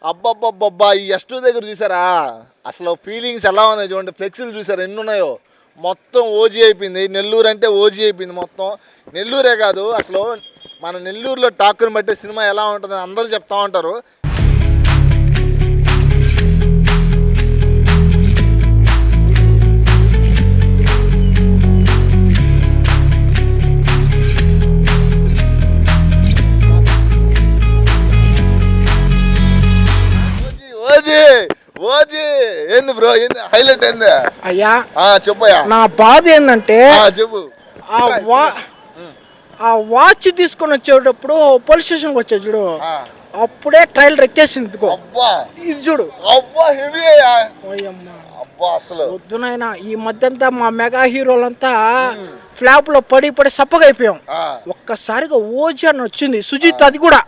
అబ్బబ్బబ్బబ్బా ఈ ఎస్టూ దగ్గర చూసారా అసలు ఫీలింగ్స్ ఎలా ఉన్నాయి చూడండి. ఫ్లెక్సీలు చూసారా ఎన్ని ఉన్నాయో. మొత్తం ఓజీ అయిపోయింది. నెల్లూరు అంటే ఓజీ అయిపోయింది మొత్తం. నెల్లూరే కాదు అసలు మన నెల్లూరులో టాకుని బట్టి సినిమా ఎలా ఉంటుందని అందరూ చెప్తా ఉంటారు. ఏంది బ్రో ఏంది హైలైట్ ఏంది అయ్యా? చెప్పయ్యా. నా బాధ ఏంటంటే చెప్పు. ఆ వాచ్ తీసుకొని వచ్చేటప్పుడు పోలీస్ స్టేషన్కి వచ్చే చూడు, అప్పుడే ట్రైలర్ ఎక్కేసింది. ఇది చూడు అసలు వద్దునైనా. ఈ మధ్యంతా మా మెగా హీరోలంతా ఫ్లాప్ లో పడి సప్పగా అయిపోయాం. ఒక్కసారిగా ఓజీ అని వచ్చింది సుజిత్, అది కూడా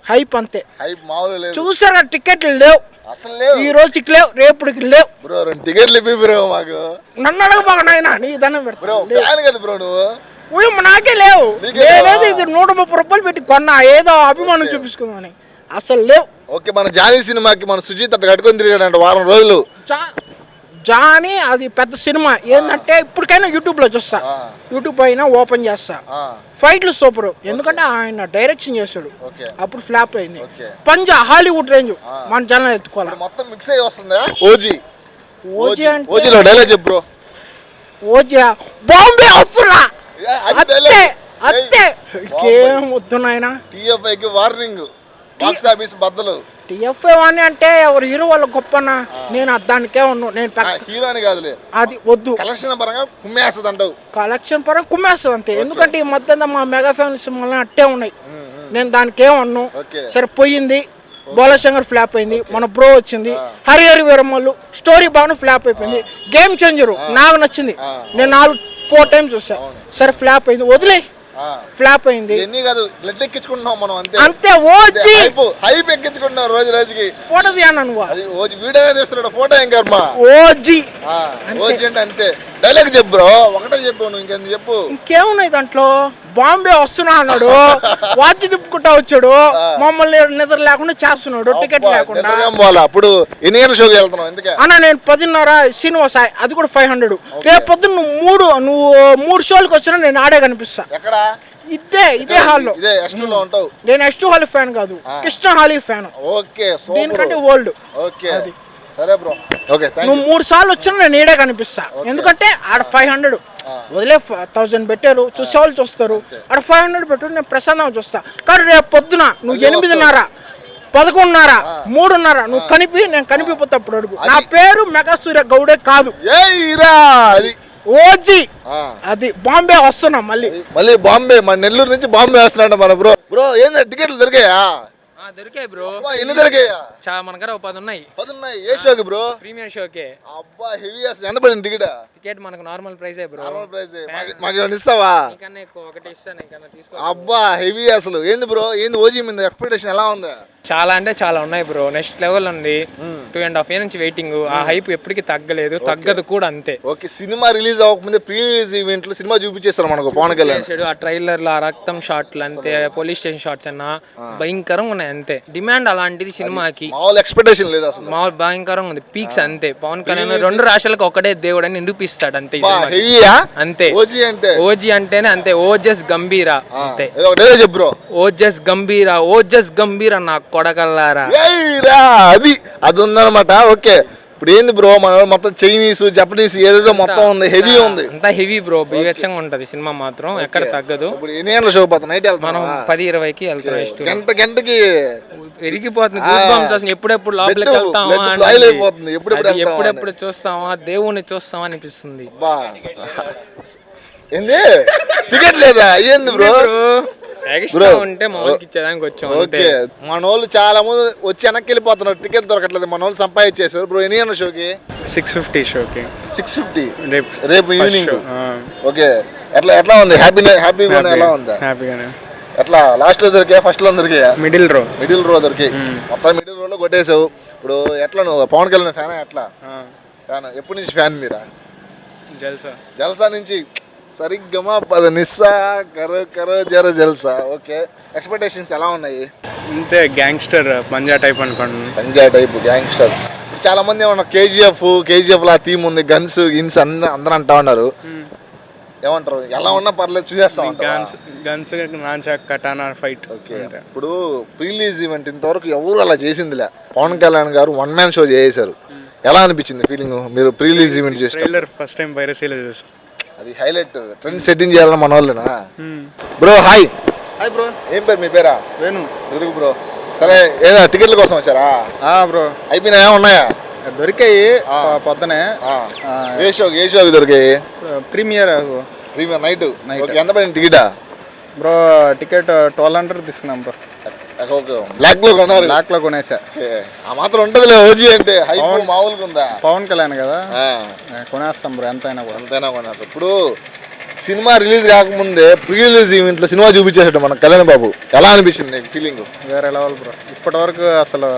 హైప్ అంతే. చూసారా టికెట్లు లేవు అసలు, ఈ రోజుకి లేవు, రేపుడికి లేవు బ్రో. 2 టికెట్లు ఇవ్వి బ్రో మాకు. నన్ను అడగబాగా నాయన, నీ దండం పెడతా బ్రో. నువ్వు నాకే లేవు. నేనేదో ఇది 130 రూపాయలు పెట్టి కొన్నా, ఏదో అభిమానం చూపించుకుందామని. అసలు లేవు. ఓకే, మన జానీ సినిమాకి మన సుజిత్ అట్లా కట్టుకొని తిరిగాడంట వారం రోజులు. జానీ అది పెద్ద సినిమా. ఏంటంటే ఇప్పటికైనా యూట్యూబ్ లో చూస్తా, యూట్యూబ్ అయినా ఓపెన్ చేస్తా. ఫైట్లు సూపర్, ఎందుకంటే ఆయన డైరెక్షన్ చేశాడు. అప్పుడు ఫ్లాప్ అయింది. పంజా హాలీవుడ్ రేంజ్ మన జనాలు ఎత్తుకోవాలి. మొత్తం మిక్స్ అయ్యి వస్తుందా ఓజీ? ఓజీ అంటే ఓజీలో డైలాగ్ చెప్పు బ్రో. ఓజీ బాంబే వస్తున్నా అత్తే ఇంకేం వద్దు నాయన. టీఎఫ్ఐకి వార్నింగ్, బాక్స్ ఆఫీస్ బద్దలు. టీఎఫ్ఐ వాణి అంటే ఎవరు హీరో వాళ్ళ గొప్పనా? నేను దానికే ఉన్నాను. నేను హీరో అని కాదులే, అది వద్దు. కలెక్షన్ పరంగా కుమ్మేస్తుంది అంటావు. కలెక్షన్ పరంగా కుమ్మేస్తుంది అంతే. ఎందుకంటే ఈ మధ్య మా మెగా ఫ్యామిలీస్ వల్ల అట్టే ఉన్నాయి. నేను దానికేం అన్నాను. సరే పోయింది, బోలశంకర్ ఫ్లాప్ అయింది, మన బ్రో వచ్చింది, హరిహరి వీరమ్మలు స్టోరీ బాగా ఫ్లాప్ అయిపోయింది. గేమ్ చేంజరు నాకు నచ్చింది, నేను 4 టైమ్స్ చూసా. సరే ఫ్లాప్ అయింది, వదిలే. ఫ్లాప్ అయింది బ్లడ్ ఎక్కించుకుంటున్నాం మనం అంతే. అంతే ఓజీ హైప్ ఎక్కించుకుంటున్నాం రోజు రోజుకి. ఫోటో తీయన్నా నువ్వు? ఓజీ వీడియోనే తీస్తున్నాడు, ఫోటో ఏం కర్మ. ఓజీ ఓజీ అంటే అంతే. డైలాగ్ చెప్పు బ్రో, ఒకటే చెప్పు, నువ్వు ఇంకేం చెప్పు. ఇంకేమున్నాయి దాంట్లో? బాంబే వస్తున్నా అన్నాడు, వాచ్ తిప్పుకుంటా వచ్చాడు, మమ్మల్ని నిద్ర లేకుండా చేస్తున్నాడు, టికెట్ లేకుండా. అప్పుడు ఎన్ని గంటల షోకి వెళ్తున్నావు? ఎందుకే అన్న నేను 10:30 శ్రీనివాస, అది కూడా 500. రేపు పొద్దున్న నువ్వు 3 షోలకు వచ్చినా నేను ఆడే కనిపిస్తా. ఎక్కడ? ఇదే హాల్లో. నేను ఎస్టూ హాల్ ఫ్యాన్ కాదు, కృష్ణ హాలీ ఫ్యాన్. ఓకే, దీనికంటే ఓల్డ్. ఓకే సరే బ్రో. ఓకే, నువ్వు 3 సార్లు వచ్చినా నేను ఈడే కనిపిస్తా. ఎందుకంటే ఆడ 500 వదిలే 1000 పెట్టారు, చూసేవాళ్ళు చూస్తారు. ఆడ 500 పెట్టు, నేను ప్రశాంతంగా చూస్తా. కానీ రేపు పొద్దున నువ్వు 8:30, 11:30, 3:30 నువ్వు నేను కనిపిపోతా. అప్పుడు అడుగు. నా పేరు మెగా సూర్య గౌడే కాదు, ఓజీ. అది బాంబే వస్తున్నా. మళ్ళీ బాంబే, మన నెల్లూరు నుంచి బాంబే వస్తున్నాడు మన బ్రో. బ్రో ఏంది టికెట్లు దొరికాయా? దొరికాయి బ్రో. ఎన్ని దొరికాయా? మన దగ్గర 10 ఉన్నాయి. 10 ఉన్నాయి. ఏ షోకి బ్రో? ప్రీమియర్ షోకే. అబ్బా హెవీ అసలు. ఎంత పడింది టికెట్? టికెట్ మనకు నార్మల్ ప్రైసే బ్రో. నార్మల్ ప్రైసే. మాకు ఏమైనా ఇస్తావా? నీకన్నా ఎక్కువ ఒకటి ఇస్తాను, నీకన్నా తీసుకో. అబ్బా హెవీ అసలు. ఏంది బ్రో, ఏంది ఓజీ మీద ఎక్స్పెక్టేషన్ ఎలా ఉంది? చాలా అంటే చాలా ఉన్నాయి బ్రో. నెక్స్ట్ లెవెల్ ఉంది. 2.5 years నుంచి వెయిటింగ్. ఆ హైప్ ఎప్పటికీ తగ్గలేదు, తగ్గదు కూడా అంతే. ఓకే, సినిమా రిలీజ్ అవ్వకముందే ప్రీ రిలీజ్ ఈవెంట్ లో సినిమా చూపించేస్తారు మనకు. పవన్ కళ్యాణ్ ఆ ట్రైలర్ లో ఆ రక్తం షాట్లు అంతే, పోలీస్ స్టేషన్ షాట్స్ అన్నా భయంకరంగా ఉన్నాయి అంతే. డిమాండ్ అలాంటిది సినిమాకి. మామూలు ఎక్స్పెక్టేషన్ లేదు అసలు. మామూలు భయంకరంగా ఉంది, పీక్స్ అంతే. పవన్ కళ్యాణ్ 2 రాష్ట్రాలకు ఒకటే దేవుడు అని నిరూపిస్తాడు అంతే. అంతే ఓజీ అంటేనే అంతే. ఓజస్ గంభీరా అంతే. ఓజస్ గంభీరా, ఓజస్ గంభీరా నా కొడకల్లారా. అది ఉందన్నమాట. ఓకే, ఇప్పుడు ఏంది బ్రో మొత్తం చైనీస్, జపనీస్ ఏదేదో మొత్తం ఉంది, హెవీ ఉంది. అంతా హెవీ బ్రో, బీభత్సంగా ఉంటది సినిమా మాత్రం, ఎక్కడ తగ్గదు. ఎన్ని గంటల షో పోతా? నైట్ మనం 10:20కి వెళ్తాం. గంటకి పెరిగిపోతుంది. ఎప్పుడెప్పుడు లోపలికి వెళ్తామా, ఎప్పుడెప్పుడు చూస్తామా, దేవుణ్ణి చూస్తామా అనిపిస్తుంది. ఏంది టికెట్ లేదా? ఏంది బ్రో ఉంటే మామూలుకి ఇచ్చేదానికి వచ్చాం. ఓకే, మన వాళ్ళు చాలా మంది వచ్చి వెనక్కి వెళ్ళిపోతున్నారు, టికెట్ దొరకట్లేదు. మన వాళ్ళు సంపాదించేసారు బ్రో. ఎన్ని గంటల షోకి? 6:50 షోకి. 6:50 రేపు ఈవినింగ్. ఓకే, ఎట్లా ఉంది? హ్యాపీగా ఎలా ఉందా? హ్యాపీగానే. ఎట్లా లాస్ట్ లో దొరికా, ఫస్ట్ లో దొరికా? మిడిల్ రో దొరికి. మొత్తం మిడిల్ రో లో కొట్టేసావు. ఇప్పుడు ఎట్లా నువ్వు పవన్ కళ్యాణ్ ఫ్యాన్? ఎట్లా ఫ్యాన్? ఎప్పటి నుంచి ఫ్యాన్ మీరా? జల్సా నుంచి సరిగ్గా పద నిస్సా కరో కరో జర జల్సా. ఓకే, ఎక్స్పెక్టేషన్స్ ఎలా ఉన్నాయి? అంతే గ్యాంగ్స్టర్ పంజా టైప్ అనుకోండి. Panja type gangster. చాలా మంది ఏమన్నా కేజీఎఫ్ లా థీమ్ ఉంది, గన్స్ గిన్స్ అందరూ అంటా ఉన్నారు. ఏమంటారు? ఎలా ఉన్నా పర్లేదు చూసేస్తాం. Guns nunchaku katana fight. Okay, ఇప్పుడు ప్రీలీజ్ ఈవెంట్ ఇంతవరకు ఎవరు అలా చేసిందిలే. పవన్ కళ్యాణ్ గారు 1 man షో చేశారు. ఎలా అనిపించింది ఫీలింగ్ మీరు ప్రీలీజ్ ఈవెంట్ చేసి? ట్రైలర్ ఫస్ట్ టైం వైరసీలో చూసాం. అది హైలైట్. ట్రెండ్ సెట్టింగ్ చేయాలని మన వాళ్ళేనా? Bro hi. Hi bro. ఏం పేరు మీ పేరా? వేణు. ఎదురు బ్రో. సరే, ఏదో టికెట్ల కోసం వచ్చారా? బ్రో అయిపోయినాయా? ఉన్నాయా? దొరికాయి పొద్దునే. ఏ షోకి దొరికాయి? Premiere night. ఎంత పడింది టికెటా? బ్రో టికెట్ 1200 తీసుకున్నాం బ్రో. బ్లాక్ లో కొనేసా. ఆ మాత్రం ఉంటదిలే ఓజీ అంటే. హైప్ మామూలుగా ఉందా? పవన్ కళ్యాణ్ కదా, కొనేస్తాం బ్రో ఎంతైనా కొనేస్తాం. ఇప్పుడు సినిమా రిలీజ్ కాకముందే ప్రీ రిలీజ్ ఈవెంట్లో సినిమా చూపించేసాడు మన కళ్యాణ్ బాబు. ఎలా అనిపించింది నీకు ఫీలింగ్? వేరే లెవెల్ బ్రో. ఇప్పటి వరకు అసలు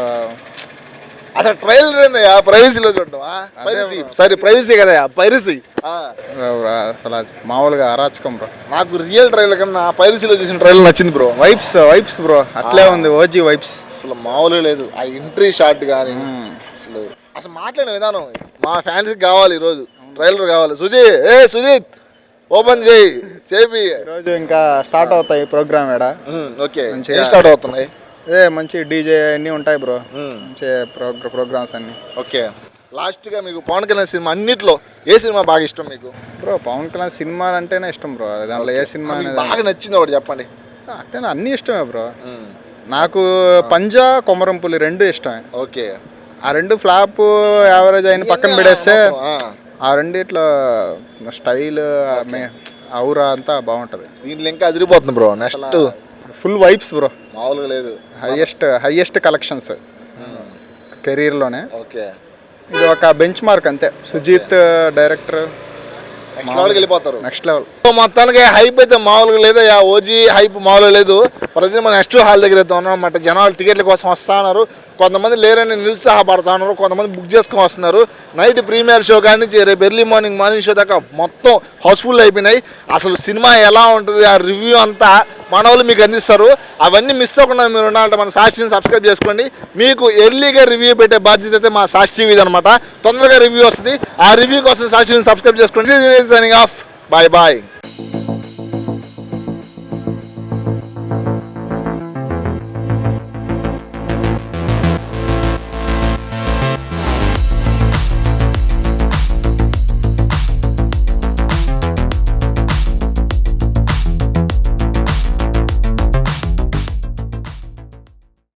ట్రైలర్ ఏందయ్యా ప్రైవసీలో చూడటమా? ప్రైవసీ కదా, పైరసీ. అసలు మామూలుగా అరాచకం బ్రో. నాకు రియల్ ట్రైలర్ కన్నా పైరసీలో చూసిన ట్రైలర్ నచ్చింది బ్రో. వైబ్స్ బ్రో అట్లే ఉంది. ఓజీ వైబ్స్ అసలు మామూలుగా లేదు. ఆ ఎంట్రీ షాట్ కానీ అసలు మాట్లాడిన విధానం మా ఫ్యాన్స్కి కావాలి. ఈరోజు ట్రైలర్ కావాలి. సుజిత్ ఓపెన్ చేయి. ఈరోజు ఇంకా స్టార్ట్ అవుతాయి ప్రోగ్రామ్. ఓకే, స్టార్ట్ అవుతున్నాయి. మంచి డీజే అన్నీ ఉంటాయి బ్రో. మంచి ప్రోగ్రామ్స్ అన్ని. ఓకే, లాస్ట్గా మీకు పవన్ కళ్యాణ్ సినిమా అన్నిట్లో ఏ సినిమా బాగా ఇష్టం మీకు? బ్రో పవన్ కళ్యాణ్ సినిమా అంటేనే ఇష్టం బ్రో. దాంట్లో ఏ సినిమా బాగా నచ్చింది ఒకటి చెప్పండి. అంటే అన్నీ ఇష్టమే బ్రో. నాకు పంజా కొమరంపులి 2 ఇష్టమే. ఓకే, ఆ 2 ఫ్లాప్ యావరేజ్ అయిన పక్కన పెడేస్తే ఆ 2 ఇట్లా స్టైల్ ఔరా అంతా బాగుంటుంది. దీంట్లో ఇంకా అదిరిపోతుంది bro. Next full vibes bro. మామూలుగా లేదు. Highest collections కెరీర్లోనే. ఓకే, ఇది ఒక బెంచ్ మార్క్ అంతే. సుజిత్ డైరెక్టర్ నెక్స్ట్ లెవెల్కి వెళ్ళిపోతారు. Next level. మొత్తానికి హైప్ అయితే మామూలుగా లేదా? ఓజీ హైప్ మామూలుగా లేదు. ప్రజెంట్ మన నెక్స్ట్ హాల్ దగ్గర అయితే ఉన్నారన్నమాట. జనాలు టికెట్ల కోసం వస్తూ ఉన్నారు. కొంతమంది లేరని నిరుత్సాహపడుతూ ఉన్నారు. కొంతమంది బుక్ చేసుకొని వస్తున్నారు. నైట్ ప్రీమియర్ షో కానీ నుంచి రేపు ఎర్లీ మార్నింగ్ షో దాకా మొత్తం హౌస్ఫుల్ అయిపోయినాయి. అసలు సినిమా ఎలా ఉంటుంది ఆ రివ్యూ అంతా మన వాళ్ళు మీకు అందిస్తారు. అవన్నీ మిస్ అవ్వకుండా మీరు ఉండాలంటే మన సాక్షిని సబ్స్క్రైబ్ చేసుకోండి. మీకు ఎర్లీగా రివ్యూ పెట్టే బాధ్యత అయితే మా సాక్షి టీవీది అనమాట. తొందరగా రివ్యూ వస్తుంది. ఆ రివ్యూ కోసం సాక్షిని సబ్స్క్రైబ్ చేసుకోండి. Signing off. బాయ్.